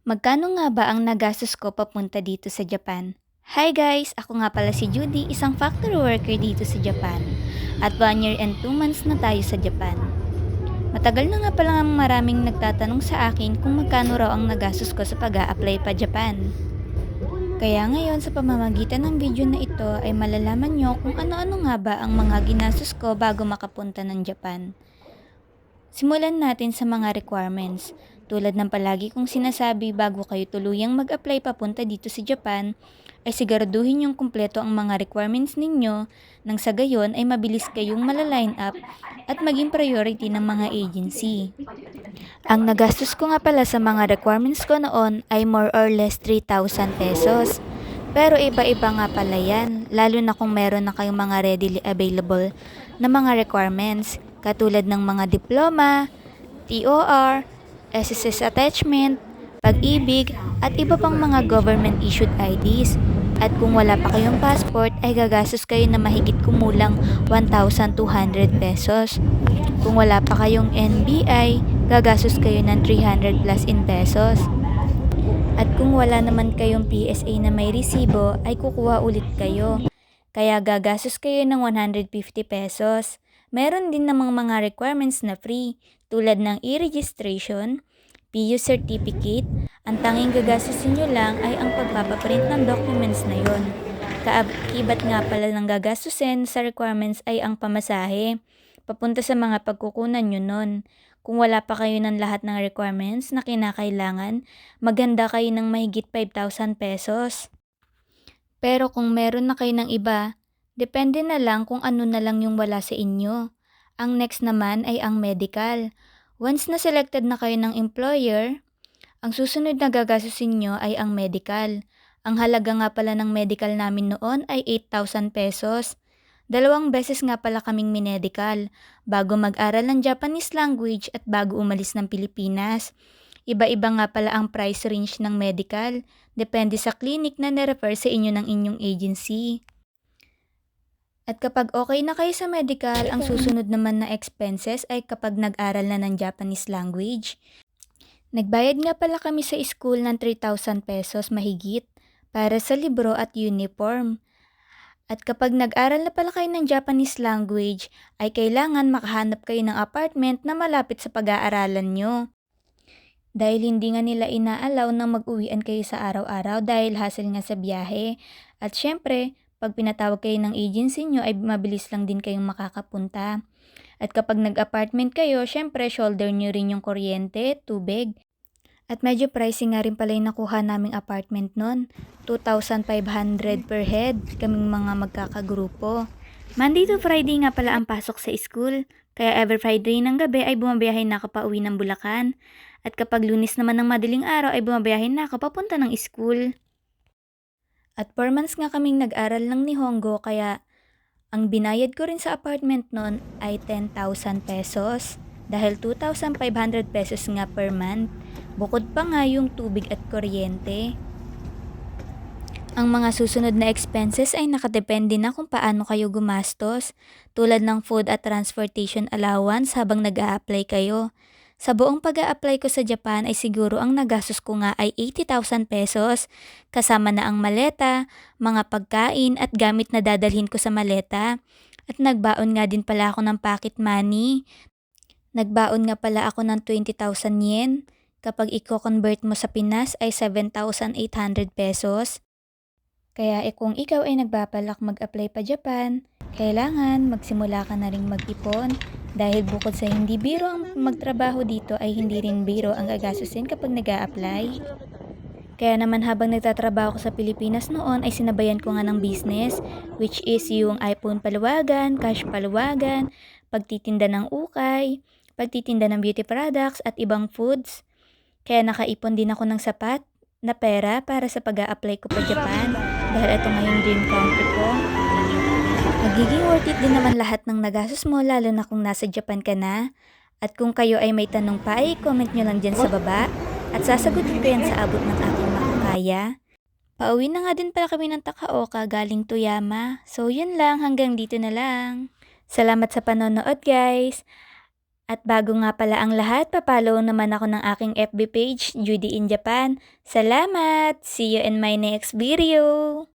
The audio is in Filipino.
Magkano nga ba ang nagastos ko papunta dito sa Japan? Hi guys! Ako nga pala si Judy, isang factory worker dito sa Japan. At 1 year and 2 months na tayo sa Japan. Matagal na nga pala maraming nagtatanong sa akin kung magkano raw ang nagastos ko sa pag-a-apply pa Japan. Kaya ngayon sa pamamagitan ng video na ito ay malalaman nyo kung ano-ano nga ba ang mga ginastos ko bago makapunta ng Japan. Simulan natin sa mga requirements. Tulad ng palagi kong sinasabi, bago kayo tuluyang mag-apply papunta dito sa Japan, ay siguraduhin yung kumpleto ang mga requirements ninyo nang sa gayon ay mabilis kayong malaline up at maging priority ng mga agency. Ang nagastos ko nga pala sa mga requirements ko noon ay more or less 3,000 pesos. Pero iba-iba nga pala yan, lalo na kung meron na kayong mga readily available na mga requirements katulad ng mga diploma, TOR, SSS attachment, pag-ibig, at iba pang mga government-issued IDs. At kung wala pa kayong passport ay gagastos kayo na mahigit kumulang 1,200 pesos. Kung wala pa kayong NBI, gagastos kayo ng 300 plus in pesos. At kung wala naman kayong PSA na may resibo ay kukuha ulit kayo. Kaya gagastos kayo ng 150 pesos. Meron din namang mga requirements na free tulad ng e-registration, PU certificate. Ang tanging gagastusin nyo lang ay ang pagpapaprint ng documents na yon. Kaakibat nga pala ng gagastusin sa requirements ay ang pamasahe papunta sa mga pagkukunan nyo nun. Kung wala pa kayo ng lahat ng requirements na kinakailangan, maganda kayo ng mahigit 5,000 pesos. Pero kung meron na kayo ng iba, depende na lang kung ano na lang yung wala sa inyo. Ang next naman ay ang medical. Once na selected na kayo ng employer, ang susunod na gagastusin nyo ay ang medical. Ang halaga nga pala ng medical namin noon ay 8,000 pesos. 2 beses nga pala kaming minedical, bago mag-aral ng Japanese language at bago umalis ng Pilipinas. Iba-iba nga pala ang price range ng medical, depende sa clinic na nirefer sa inyo ng inyong agency. At kapag okay na kayo sa medical, ang susunod naman na expenses ay kapag nag-aral na ng Japanese language. Nagbayad nga pala kami sa school ng 3,000 pesos mahigit para sa libro at uniform. At kapag nag-aral na pala kayo ng Japanese language, ay kailangan makahanap kayo ng apartment na malapit sa pag-aaralan nyo. Dahil hindi nga nila inaalaw na mag-uwian kayo sa araw-araw dahil hassle nga sa biyahe. At syempre, pag pinatawag kayo ng agency nyo ay mabilis lang din kayong makakapunta. At kapag nag-apartment kayo, syempre shoulder nyo rin yung kuryente, tubig. At medyo pricey nga rin pala yung nakuha naming apartment nun. 2,500 per head, kaming mga magkakagrupo. Monday to Friday nga pala ang pasok sa school. Kaya every Friday ng gabi ay bumabiyahe na ako pa uwi ng Bulacan. At kapag Lunes naman ng madaling araw ay bumabiyahe na ako papunta ng school. At 4 months nga kaming nag-aral ng Nihongo kaya ang binayad ko rin sa apartment nun ay 10,000 pesos. Dahil 2,500 pesos nga per month. Bukod pa nga yung tubig at kuryente. Ang mga susunod na expenses ay nakadepende na kung paano kayo gumastos, tulad ng food at transportation allowance habang nag-a-apply kayo. Sa buong pag-a-apply ko sa Japan ay siguro ang nagastos ko nga ay 80,000 pesos, kasama na ang maleta, mga pagkain at gamit na dadalhin ko sa maleta. At nagbaon nga din pala ako ng pocket money. Nagbaon nga pala ako ng 20,000 yen. Kapag i-convert mo sa Pinas ay 7,800 pesos. Kaya kung ikaw ay nagbabalak mag-apply pa Japan, kailangan magsimula ka na rin mag-ipon dahil bukod sa hindi biro ang magtrabaho dito ay hindi rin biro ang gagastusin kapag nag-a-apply. Kaya naman habang nagtatrabaho ko sa Pilipinas noon ay sinabayan ko nga ng business, which is yung iPhone paluwagan, cash paluwagan, pagtitinda ng ukay, pagtitinda ng beauty products at ibang foods. Kaya nakaipon din ako ng sapat na pera para sa pag-a-apply ko pa Japan dahil ito nga yung dream country ko. Magiging worth it din naman lahat ng nagastos mo lalo na kung nasa Japan ka na. At kung kayo ay may tanong pa ay comment nyo lang dyan sa baba at sasagutin ko yan sa abot ng aking makakaya. Pauwi na nga din pala kami ng Takaoka galing Toyama. So yun lang, hanggang dito na lang. Salamat sa panonood guys! At bago nga pala ang lahat, papollow naman ako ng aking FB page, Judy in Japan. Salamat! See you in my next video!